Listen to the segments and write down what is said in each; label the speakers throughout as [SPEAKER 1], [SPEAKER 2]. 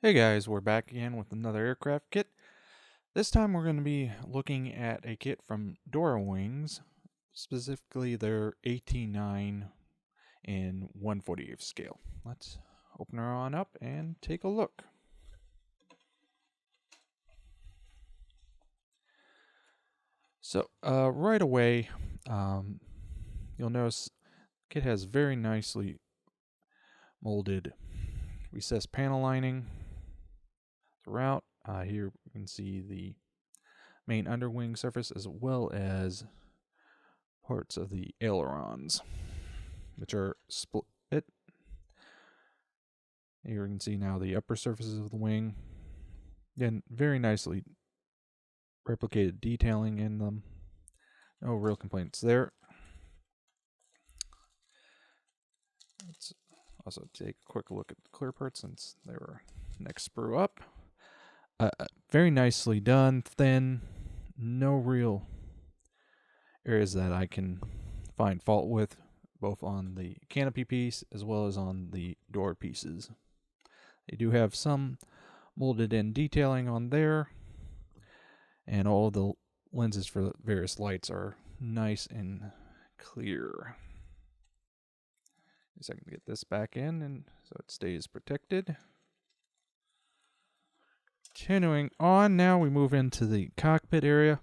[SPEAKER 1] Hey guys, we're back again with another aircraft kit. This time we're going to be looking at a kit from Dora Wings, specifically their AT-9 in 1/48 scale. Let's open her on up and take a look. So right away, you'll notice the kit has very nicely molded recessed panel lining throughout. Here you can see the main underwing surface as well as parts of the ailerons, which are split. Here you can see now the upper surfaces of the wing. Again, very nicely replicated detailing in them. No real complaints there. Let's also take a quick look at the clear parts since they were next sprue up. Very nicely done, thin, no real areas that I can find fault with, both on the canopy piece as well as on the door pieces. They do have some molded in detailing on there, and all the lenses for the various lights are nice and clear. Just I can get this back in and so it stays protected. Continuing on, now we move into the cockpit area,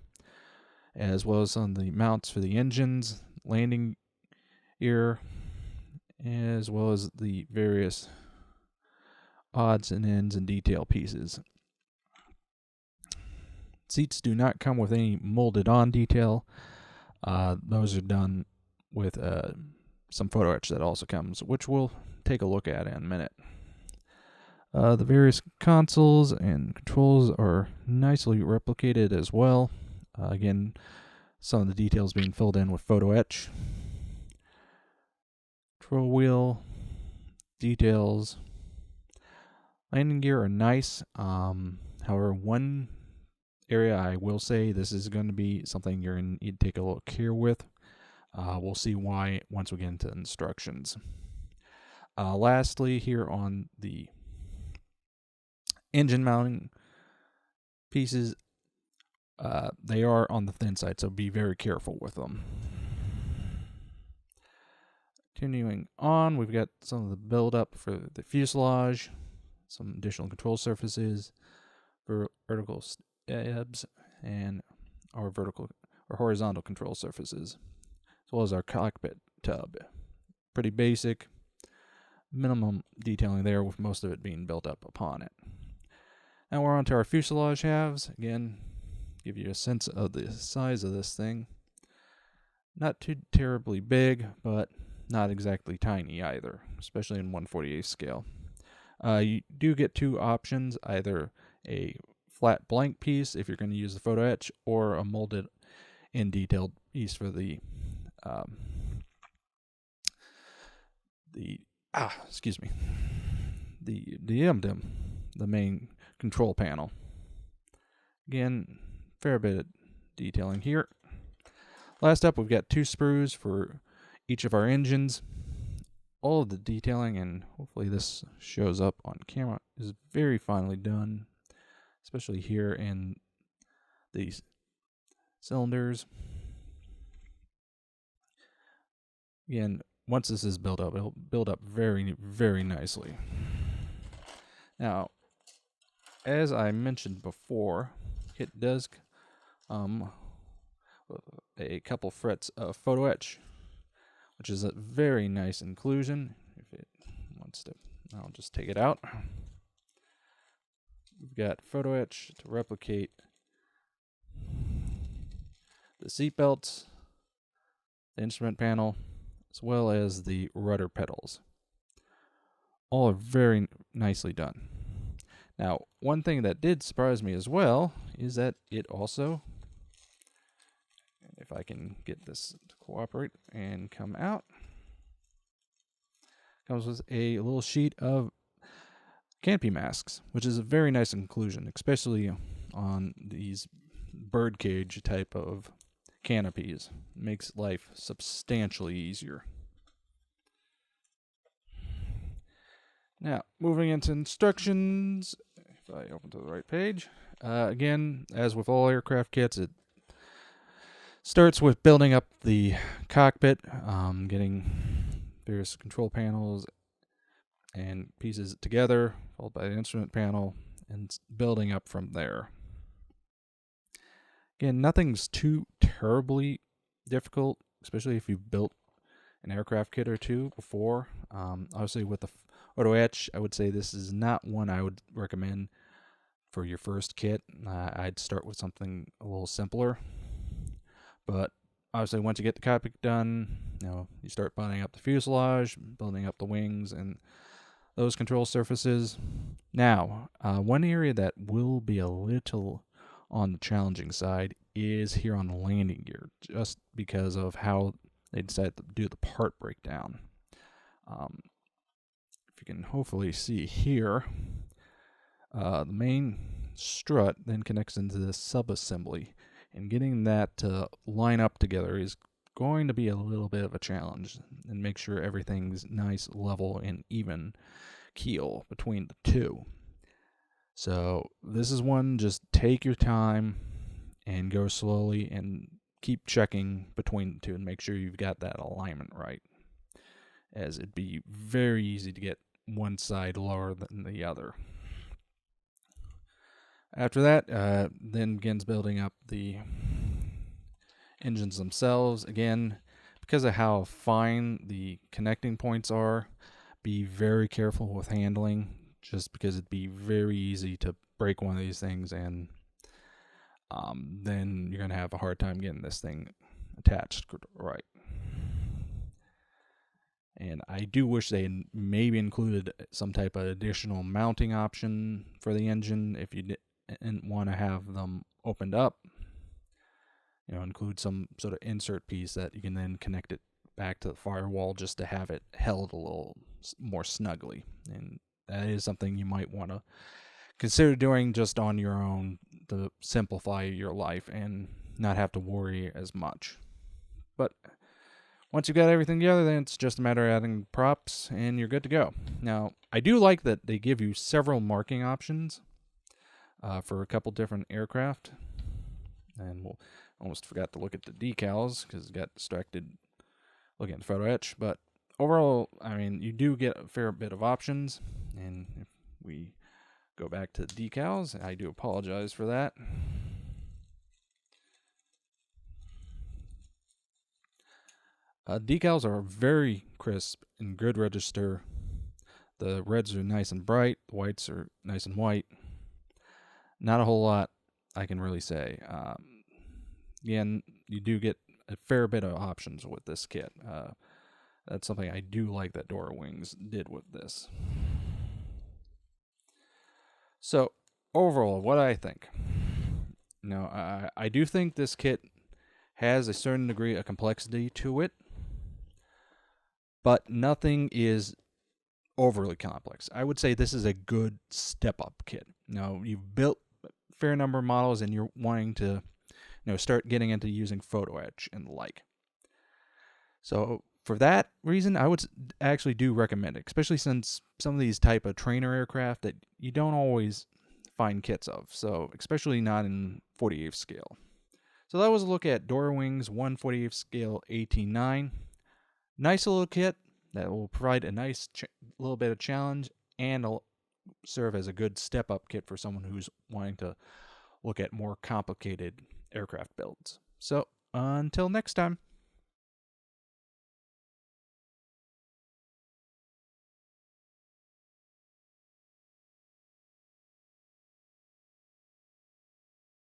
[SPEAKER 1] as well as on the mounts for the engines, landing gear, as well as the various odds and ends and detail pieces. Seats do not come with any molded on detail. Those are done with some photo etch that also comes, which we'll take a look at in a minute. The various consoles and controls are nicely replicated as well. Again, some of the details being filled in with photo etch. Control wheel details. Landing gear are nice. However, one area I will say this is going to be something you're going to need to take a little care with. We'll see why once we get into instructions. Lastly, here on the engine mounting pieces, they are on the thin side, so be very careful with them. Continuing on, we've got some of the build-up for the fuselage, some additional control surfaces, vertical stabs, and our vertical or horizontal control surfaces, as well as our cockpit tub. Pretty basic, minimum detailing there, with most of it being built up upon it. Now we're on to our fuselage halves. Again, give you a sense of the size of this thing. Not too terribly big, but not exactly tiny either, especially in 1/48 scale. You do get two options, either a flat blank piece if you're going to use the photo etch, or a molded in detailed piece for the main control panel. Again, fair bit of detailing here. Last up, we've got two sprues for each of our engines. All of the detailing, and hopefully this shows up on camera, is very finely done, especially here in these cylinders. Again, once this is built up, it'll build up very, very nicely. Now, as I mentioned before, it does a couple frets of photo etch, which is a very nice inclusion. If it wants to, I'll just take it out. We've got photo etch to replicate the seat belts, the instrument panel, as well as the rudder pedals. All are very nicely done. Now, one thing that did surprise me as well is that it also, if I can get this to cooperate and come out, comes with a little sheet of canopy masks, which is a very nice inclusion, especially on these birdcage type of canopies. Makes life substantially easier. Now, moving into instructions, if I open to the right page. Again, as with all aircraft kits, it starts with building up the cockpit, getting various control panels and pieces together, followed by the instrument panel, and building up from there. Again, nothing's too terribly difficult, especially if you've built an aircraft kit or two before. Obviously, with the auto etch, I would say this is not one I would recommend for your first kit. I'd start with something a little simpler. But obviously, once you get the cockpit done, you start building up the fuselage, building up the wings, and those control surfaces. Now, one area that will be a little on the challenging side is here on the landing gear, just because of how they decided to do the part breakdown. If you can hopefully see here, the main strut then connects into the subassembly, and getting that to line up together is going to be a little bit of a challenge, and make sure everything's nice, level, and even keel between the two. So this is one, just take your time and go slowly and keep checking between the two and make sure you've got that alignment right, as it'd be very easy to get one side lower than the other. After that, then begins building up the engines themselves. Again, because of how fine the connecting points are, be very careful with handling, just because it'd be very easy to break one of these things, and then you're going to have a hard time getting this thing attached right. And I do wish they had maybe included some type of additional mounting option for the engine if you didn't want to have them opened up. Include some sort of insert piece that you can then connect it back to the firewall just to have it held a little more snugly. And that is something you might want to consider doing just on your own to simplify your life and not have to worry as much. But once you've got everything together, then it's just a matter of adding props and you're good to go. Now, I do like that they give you several marking options for a couple different aircraft. And we'll almost forgot to look at the decals because it got distracted looking at the photo etch. But overall, you do get a fair bit of options. And if we go back to the decals, I do apologize for that. Decals are very crisp and good register. The reds are nice and bright. The whites are nice and white. Not a whole lot I can really say. Again, you do get a fair bit of options with this kit. That's something I do like that Dora Wings did with this. So, overall, what I think. Now, I do think this kit has a certain degree of complexity to it, but nothing is overly complex. I would say this is a good step-up kit. Now, you've built a fair number of models and you're wanting to start getting into using photo etch and the like. So for that reason, I would actually do recommend it, especially since some of these type of trainer aircraft that you don't always find kits of, so especially not in 48th scale. So that was a look at Dora Wings 1/48th scale AT-9. Nice little kit that will provide a nice little bit of challenge and serve as a good step-up kit for someone who's wanting to look at more complicated aircraft builds. So, until next time.